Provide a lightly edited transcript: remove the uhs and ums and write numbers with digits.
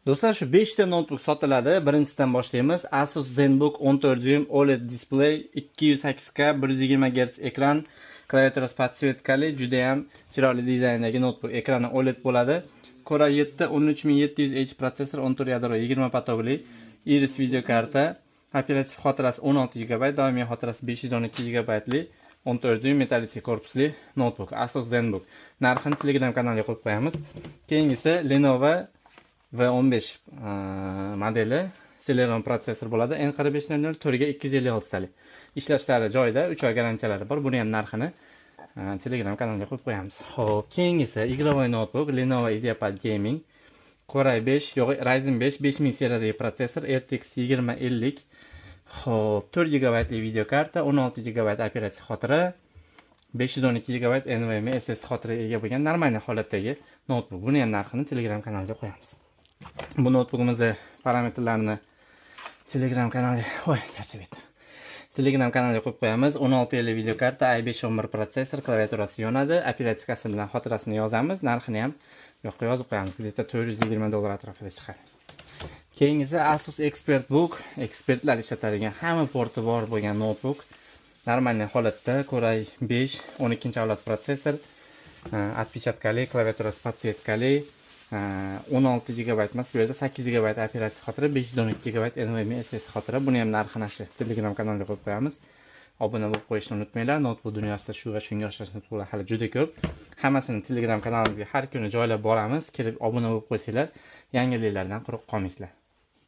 Do'stlar, shu 5 ta notebook sotiladi. Birinchisidan boshlaymiz. Asus ZenBook 14 dyuym OLED display, 208K, 120 Hz ekran, klaviaturasi podsvetkali, juda ham chiroyli dizayndagi notebook. Ekrani OLED bo'ladi. Core i7 13700H protsessor, 14 yadro, 20 potogli, Iris video karta, operativ xotirasi 16 GB, doimiy xotirasi 512 GB li 14 dyuym metallic korpusli notebook. Asus ZenBook. Narxini Telegram kanaliga qo'yib qo'yamiz. Keyingisi Lenovo V15 modeli Celeron protsessor bo'ladi. N4500 4 ga 256 talik. Ishlashlari joyida, 3 oy garantiyalari bor. Buni ham narxini Telegram kanaliga qo'yib qo'yamiz. Xo'p, keyingisi игровой notebook Lenovo IdeaPad Gaming Core i5, Ryzen 5 5000 seriyadagi protsessor, RTX 2050. Xo'p, 4 GB li video karta, 16 GB operativ xotira, 512 GB NVMe SSD xotiraga ega bo'lgan normal holatdagi notebook. Buni ham narxini Telegram kanaliga qo'yamiz. Bu notebookimizni parametrlarini Telegram kanaliga, charchabyapti. Telegram kanaliga qo'yib qo'yamiz. 16 yillik video karta, i5 11 protsessor, klaviaturasi yonadi, operativkasi bilan xotirasini yozamiz. Narxini ham yoqqa yozib qo'yamiz. Где-то $420 atrofida chiqadi. Keyingisi Asus ExpertBook, ekspertlar ishlatadigan hamma porti bor bo'lgan notebook. Normal holatda Core i5 12-avlod protsessor, отпечаткали, klaviaturasi podsvetkali, 16 GB emas, bu yerda 8 GB operativ xotira, 512 GB NVMe SSD xotira. Buni ham narxini Telegram kanaliga qo'yib qo'yamiz. Obuna bo'lib qo'yishni unutmanglar. Notebook dunyosida shu va shunga o'xshash notebooklar hali juda ko'p. Hammasini Telegram kanalimizga har kuni joylab boramiz. Kelib obuna bo'lib qo'ysanglar, yangiliklardan quruq qolmaysizlar.